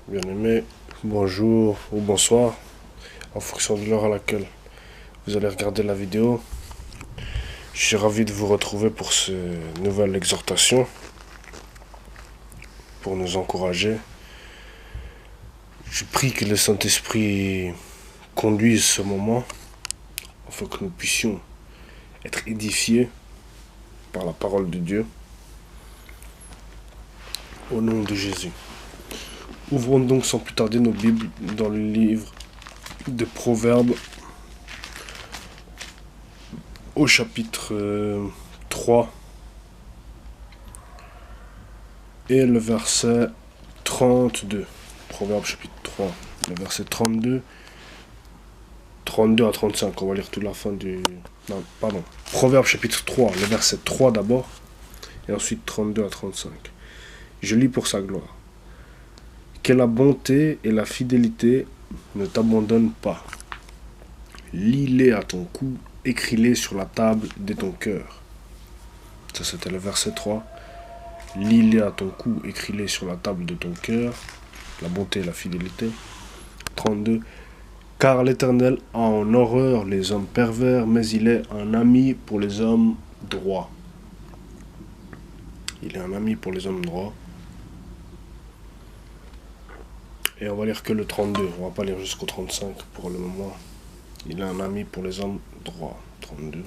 Bien-aimé, bonjour ou bonsoir, en fonction de l'heure à laquelle vous allez regarder la vidéo. Je suis ravi de vous retrouver pour cette nouvelle exhortation, pour nous encourager. Je prie que le Saint-Esprit conduise ce moment, afin que nous puissions être édifiés par la parole de Dieu, au nom de Jésus. Ouvrons donc sans plus tarder nos Bibles dans le livre de Proverbes, au chapitre 3 et le verset 32. Proverbes chapitre 3, le verset 32 à 35. On va lire toute la fin du... Non, pardon. Proverbes chapitre 3, le verset 3 d'abord, et ensuite 32 à 35. Je lis pour sa gloire. Que la bonté et la fidélité ne t'abandonnent pas. Lis-les à ton cou, écris-les sur la table de ton cœur. Ça, c'était le verset 3. Lis-les à ton cou, écris-les sur la table de ton cœur. La bonté et la fidélité. 32. Car l'Éternel a en horreur les hommes pervers, mais il est un ami pour les hommes droits. Il est un ami pour les hommes droits. Et on va lire que le 32. On va pas lire jusqu'au 35 pour le moment. Il est un ami pour les hommes droits. 32.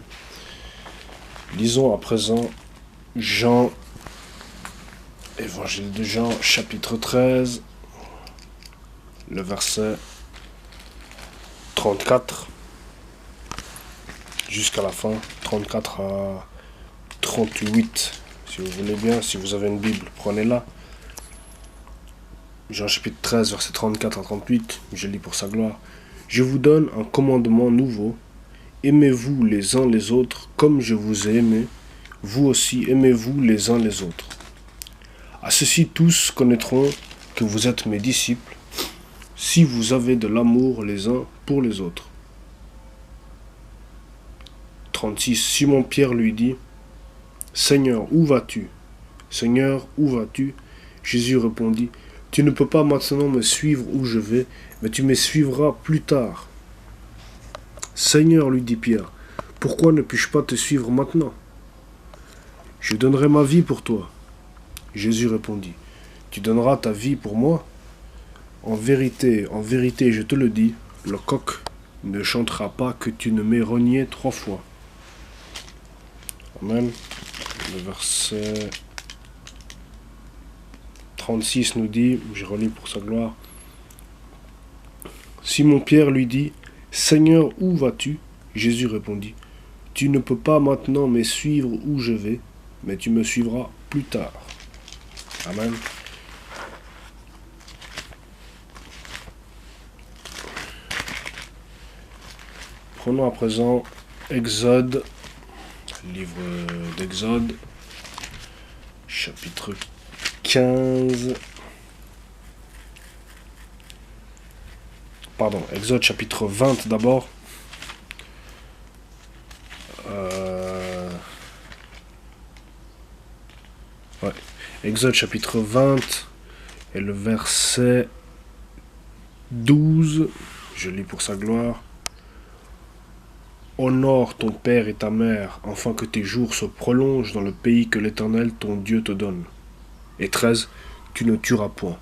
Lisons à présent Jean, Évangile de Jean, chapitre 13, le verset 34, jusqu'à la fin, 34 à 38. Si vous voulez bien, si vous avez une Bible, prenez-la. Jean chapitre 13, verset 34 à 38, je lis pour sa gloire. Je vous donne un commandement nouveau. Aimez-vous les uns les autres comme je vous ai aimé. Vous aussi aimez-vous les uns les autres. À ceci tous connaîtront que vous êtes mes disciples, si vous avez de l'amour les uns pour les autres. 36. Simon-Pierre lui dit, Seigneur, où vas-tu? Seigneur, où vas-tu? Jésus répondit, tu ne peux pas maintenant me suivre où je vais, mais tu me suivras plus tard. Seigneur, lui dit Pierre, pourquoi ne puis-je pas te suivre maintenant? Je donnerai ma vie pour toi. Jésus répondit, tu donneras ta vie pour moi? En vérité, je te le dis, le coq ne chantera pas que tu ne m'aies renié 3 fois. Amen. Le verset 36 nous dit, je relis pour sa gloire, Simon-Pierre lui dit, Seigneur, où vas-tu? Jésus répondit, tu ne peux pas maintenant me suivre où je vais, mais tu me suivras plus tard. Amen. Prenons à présent Exode, livre d'Exode, chapitre 15. Pardon, Exode chapitre 20 d'abord. Ouais. Exode chapitre 20 et le verset 12. Je lis pour sa gloire. Honore ton père et ta mère, afin que tes jours se prolongent dans le pays que l'Éternel ton Dieu te donne. Et 13. Tu ne tueras point.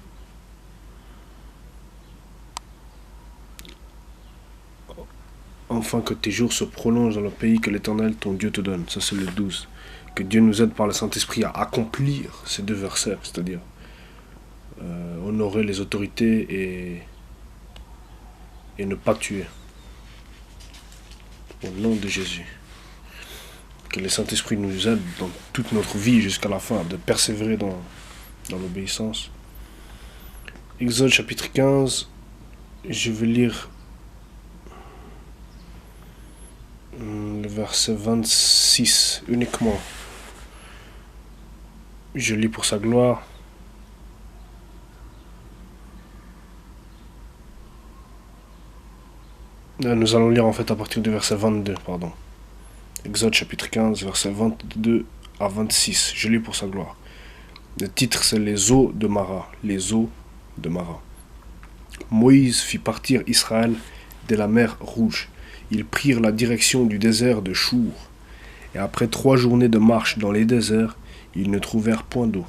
Afin que tes jours se prolongent dans le pays que l'Éternel ton Dieu te donne. Ça c'est le 12. Que Dieu nous aide par le Saint-Esprit à accomplir ces 2 versets, c'est-à-dire honorer les autorités et ne pas tuer. Au nom de Jésus. Que le Saint-Esprit nous aide dans toute notre vie jusqu'à la fin, de persévérer dans l'obéissance. Exode chapitre 15, je vais lire le verset 26 uniquement. Je lis pour sa gloire. Nous allons lire en fait à partir du verset 22, pardon. Exode chapitre 15, verset 22 à 26. Je lis pour sa gloire. Le titre c'est les eaux de Mara. Les eaux de Mara. Moïse fit partir Israël de la mer Rouge. Ils prirent la direction du désert de Chour. Et après 3 journées de marche dans les déserts, ils ne trouvèrent point d'eau.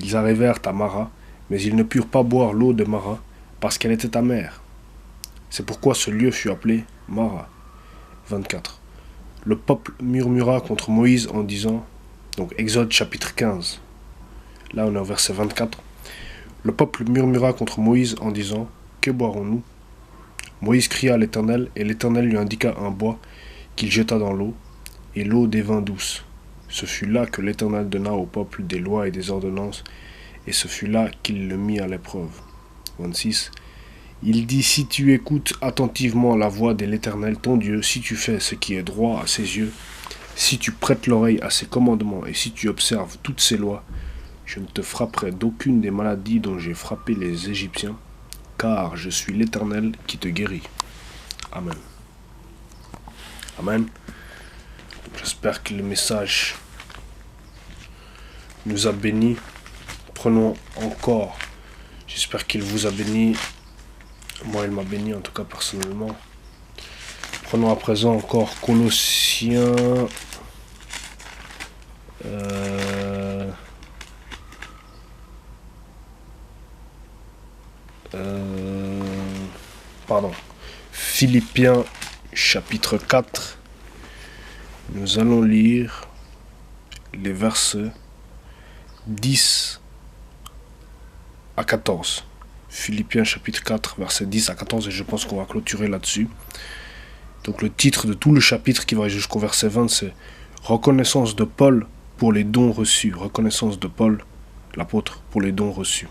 Ils arrivèrent à Mara, mais ils ne purent pas boire l'eau de Mara, parce qu'elle était amère. C'est pourquoi ce lieu fut appelé Mara. 24. Le peuple murmura contre Moïse en disant, donc Exode chapitre 15, là on est au verset 24. Le peuple murmura contre Moïse en disant, que boirons-nous? Moïse cria à l'Éternel, et l'Éternel lui indiqua un bois qu'il jeta dans l'eau, et l'eau devint douce. Ce fut là que l'Éternel donna au peuple des lois et des ordonnances, et ce fut là qu'il le mit à l'épreuve. 26. Il dit, si tu écoutes attentivement la voix de l'Éternel ton Dieu, si tu fais ce qui est droit à ses yeux, si tu prêtes l'oreille à ses commandements, et si tu observes toutes ses lois, je ne te frapperai d'aucune des maladies dont j'ai frappé les Égyptiens, car je suis l'Éternel qui te guérit. Amen. Amen. J'espère que le message nous a bénis. Prenons encore. J'espère qu'il vous a béni. Moi, il m'a béni, en tout cas personnellement. Prenons à présent encore Colossiens. Philippiens chapitre 4. Nous allons lire les versets 10 à 14. Philippiens chapitre 4, versets 10 à 14, et je pense qu'on va clôturer là-dessus. Donc le titre de tout le chapitre qui va jusqu'au verset 20, c'est « Reconnaissance de Paul pour les dons reçus ». Reconnaissance de Paul, l'apôtre, pour les dons reçus.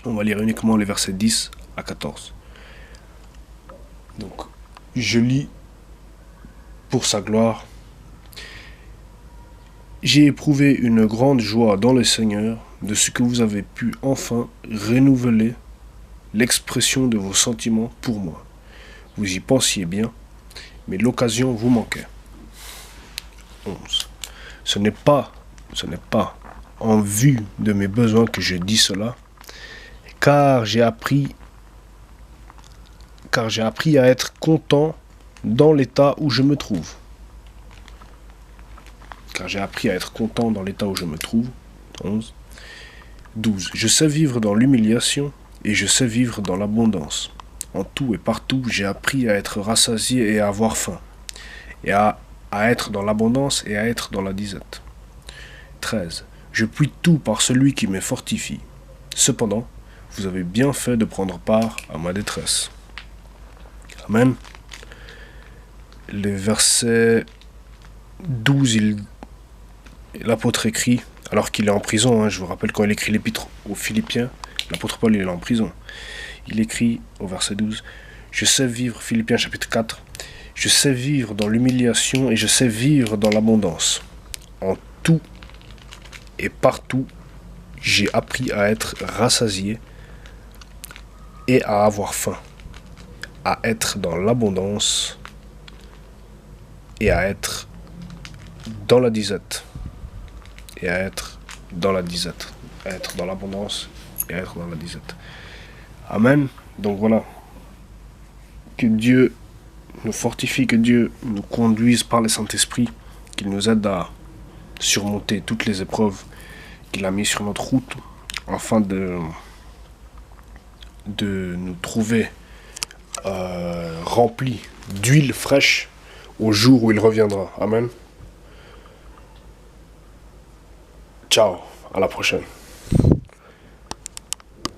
On va lire uniquement les versets 10 à 14. Donc, je lis pour sa gloire. J'ai éprouvé une grande joie dans le Seigneur de ce que vous avez pu enfin renouveler l'expression de vos sentiments pour moi. Vous y pensiez bien, mais l'occasion vous manquait. 11. Ce n'est pas en vue de mes besoins que je dis cela, car j'ai appris à être content dans l'état où je me trouve. Car j'ai appris à être content dans l'état où je me trouve. 11. 12. Je sais vivre dans l'humiliation et je sais vivre dans l'abondance. En tout et partout, j'ai appris à être rassasié et à avoir faim, et à être dans l'abondance et à être dans la disette. 13. Je puis tout par celui qui me fortifie. Cependant, vous avez bien fait de prendre part à ma détresse. Amen. Le verset 12, l'apôtre écrit, alors qu'il est en prison, je vous rappelle quand il écrit l'épître aux Philippiens, l'apôtre Paul il est en prison. Il écrit au verset 12, je sais vivre, Philippiens chapitre 4, je sais vivre dans l'humiliation et je sais vivre dans l'abondance. En tout et partout, j'ai appris à être rassasié et à avoir faim, à être dans l'abondance et à être dans la disette. Et à être dans la disette. À être dans l'abondance et à être dans la disette. Amen. Donc voilà. Que Dieu nous fortifie, que Dieu nous conduise par le Saint-Esprit, qu'il nous aide à surmonter toutes les épreuves qu'il a mises sur notre route, afin de nous trouver remplis d'huile fraîche au jour où il reviendra. Amen. Ciao, à la prochaine.